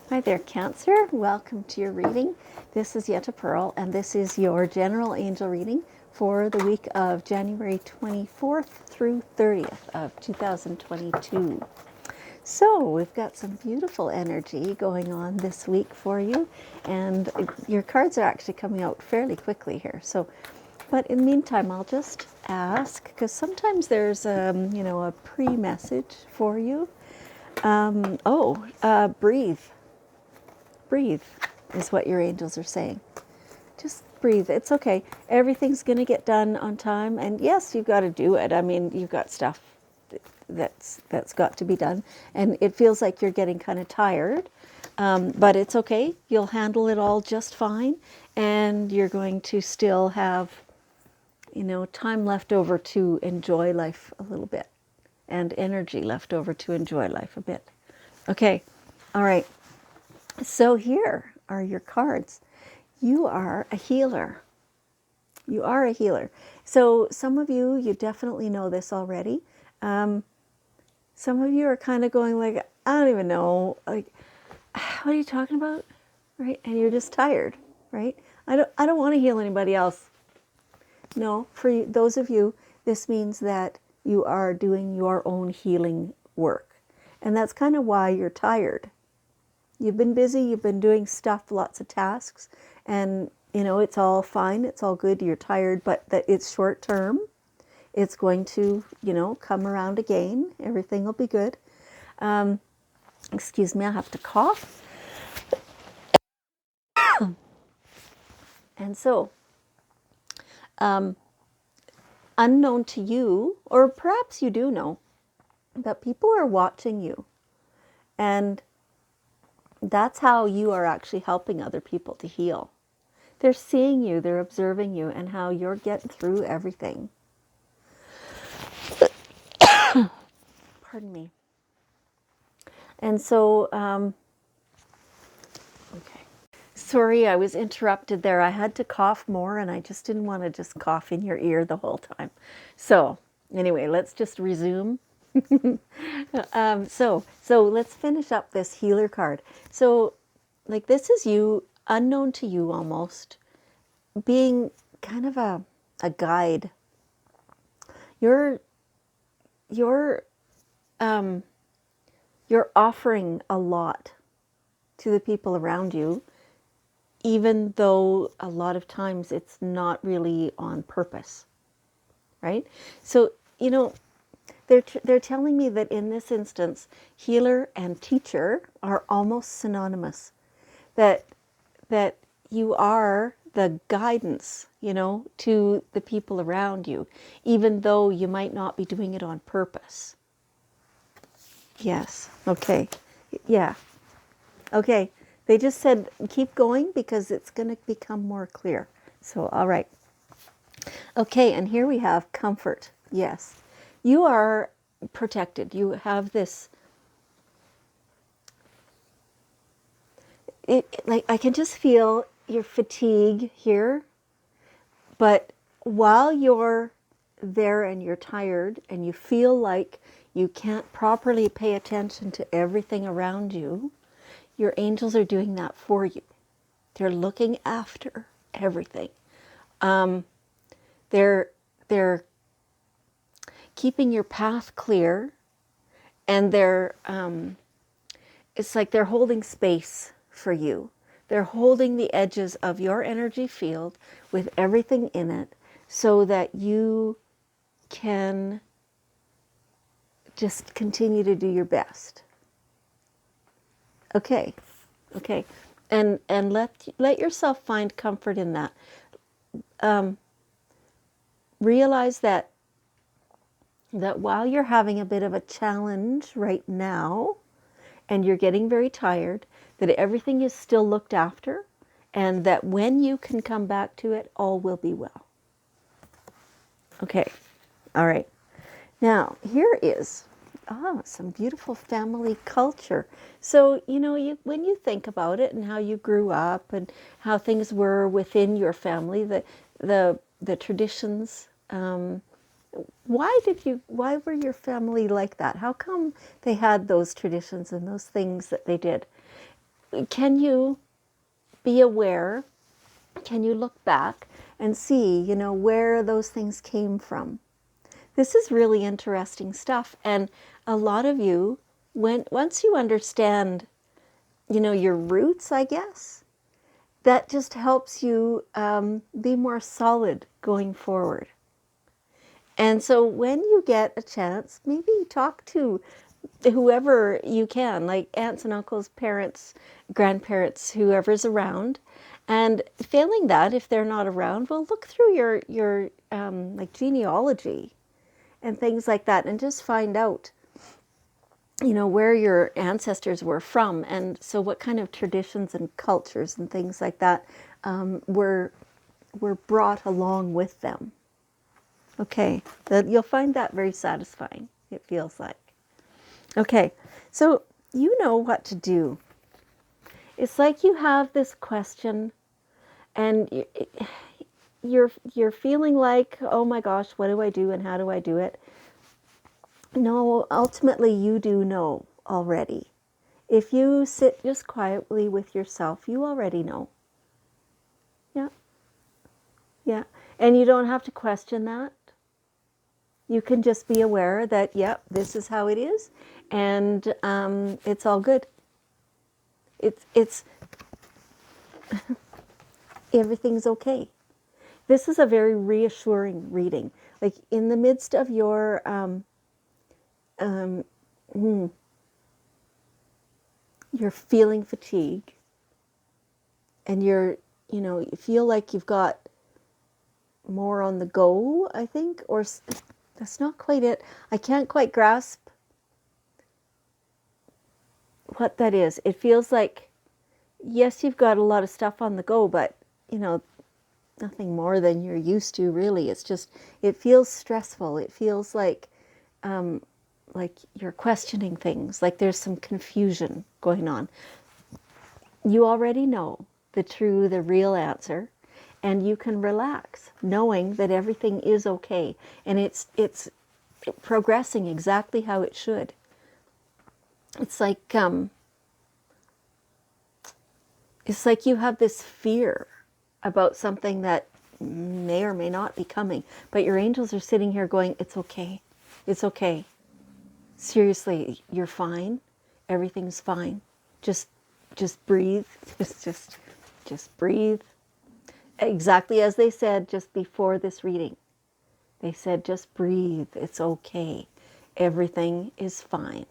Hi there, Cancer. Welcome to your reading. This is Yetta Pearl, and this is your general angel reading for the week of January 24th through 30th of 2022. So we've got some beautiful energy going on this week for you, and your cards are actually coming out fairly quickly here. But in the meantime, I'll just ask, because sometimes there's a pre-message for you. Breathe. Breathe is what your angels are saying. Just breathe. It's okay. Everything's going to get done on time. And yes, you've got to do it. I mean, you've got stuff that's got to be done. And it feels like you're getting kind of tired. But it's okay. You'll handle it all just fine. And you're going to still have, time left over to enjoy life a little bit. And energy left over to enjoy life a bit. Okay. All right. So here are your cards. You are a healer. You are a healer. So some of you, you definitely know this already. Some of you are kind of going like, I don't even know, like, what are you talking about? Right? And you're just tired, right? I don't want to heal anybody else. No, for those of you, this means that you are doing your own healing work. And that's kind of why you're tired. You've been busy, you've been doing stuff, lots of tasks, and it's all fine, it's all good, you're tired, but that it's short term. It's going to, come around again. Everything will be good. Excuse me, I have to cough. And so, unknown to you, or perhaps you do know, that people are watching you. And that's how you are actually helping other people to heal. They're seeing you, they're observing you, and how you're getting through everything. Pardon me. And so, okay. Sorry, I was interrupted there. I had to cough more, and I just didn't want to just cough in your ear the whole time. So, anyway, let's just resume. So let's finish up this healer card. So, like, this is you, unknown to you almost, being kind of a guide. You're offering a lot to the people around you, even though a lot of times it's not really on purpose, right? So, they're telling me that in this instance, healer and teacher are almost synonymous. That you are the guidance, to the people around you, even though you might not be doing it on purpose. Yes. Okay. Yeah. Okay. They just said keep going because it's going to become more clear. So, all right. Okay, and here we have comfort. Yes. You are protected. You have this, like, I can just feel your fatigue here. But while you're there and you're tired and you feel like you can't properly pay attention to everything around you, your angels are doing that for you. They're looking after everything. They're keeping your path clear, and it's like they're holding space for you. They're holding the edges of your energy field with everything in it so that you can just continue to do your best. Okay. And let yourself find comfort in that. Realize that while you're having a bit of a challenge right now and you're getting very tired, that everything is still looked after, and that when you can come back to it, all will be well. Okay. All right. Now, here is some beautiful family culture. So, when you think about it and how you grew up and how things were within your family, the traditions, why were your family like that? How come they had those traditions and those things that they did? can you be aware? Can you look back and see, where those things came from? This is really interesting stuff. And a lot of you, once you understand, your roots, I guess, that just helps you be more solid going forward. And so when you get a chance, maybe talk to whoever you can, like aunts and uncles, parents, grandparents, whoever's around. And failing that, if they're not around, well, look through your like genealogy and things like that, and just find out, where your ancestors were from, and so what kind of traditions and cultures and things like that were brought along with them. Okay, you'll find that very satisfying, it feels like. Okay, so you know what to do. It's like you have this question and you're feeling like, oh my gosh, what do I do and how do I do it? No, ultimately you do know already. If you sit just quietly with yourself, you already know. Yeah, yeah. And you don't have to question that. You can just be aware that, yep, this is how it is, and it's all good. It's everything's okay. This is a very reassuring reading. Like in the midst of your you're feeling fatigue, and you feel like you've got more on the go, I think, or that's not quite it. I can't quite grasp what that is. It feels like, yes, you've got a lot of stuff on the go, but, nothing more than you're used to, really. It's just, it feels stressful. It feels like you're questioning things, like there's some confusion going on. You already know the real answer, and you can relax knowing that everything is okay, and it's progressing exactly how it should. It's like you have this fear about something that may or may not be coming, but your angels are sitting here going, it's okay. It's okay. Seriously, you're fine. Everything's fine. Just breathe. Just breathe. Exactly as they said just before this reading. They said, just breathe. It's okay. Everything is fine.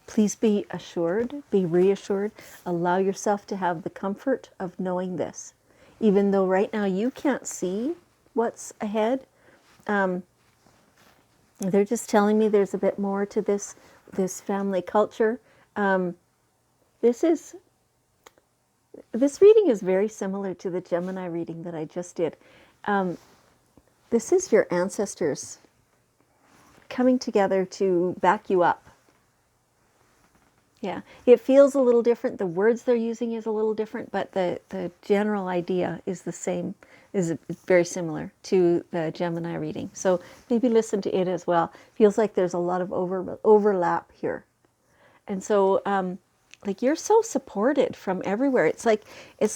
Please be assured, be reassured. Allow yourself to have the comfort of knowing this. Even though right now you can't see what's ahead, they're just telling me there's a bit more to this family culture. This reading is very similar to the Gemini reading that I just did. This is your ancestors coming together to back you up. Yeah, it feels a little different. The words they're using is a little different, but the general idea is the same, is very similar to the Gemini reading. So maybe listen to it as well. Feels like there's a lot of overlap here. And so like you're so supported from everywhere. It's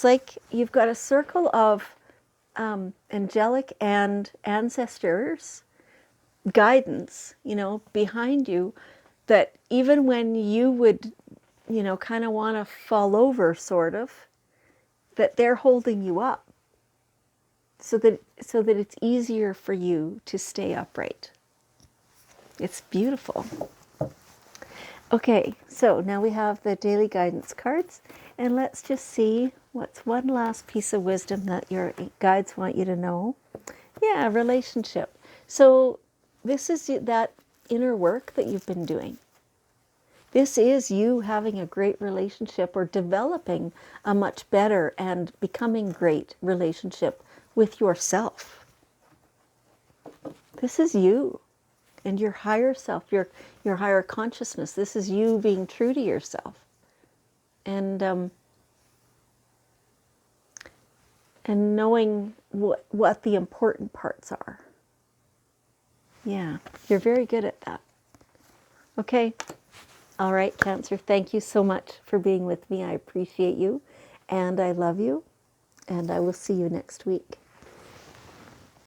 like you've got a circle of angelic and ancestors guidance, behind you, that even when you would, kind of want to fall over, sort of, that they're holding you up so that it's easier for you to stay upright. It's beautiful. Okay, so now we have the daily guidance cards, and let's just see what's one last piece of wisdom that your guides want you to know. Yeah, relationship. So this is that inner work that you've been doing. This is you having a great relationship, or developing a much better and becoming great relationship with yourself. This is you and your higher self, your higher consciousness. This is you being true to yourself, and knowing what the important parts are. Yeah, you're very good at that. Okay. All right, Cancer, thank you so much for being with me. I appreciate you, and I love you, and I will see you next week.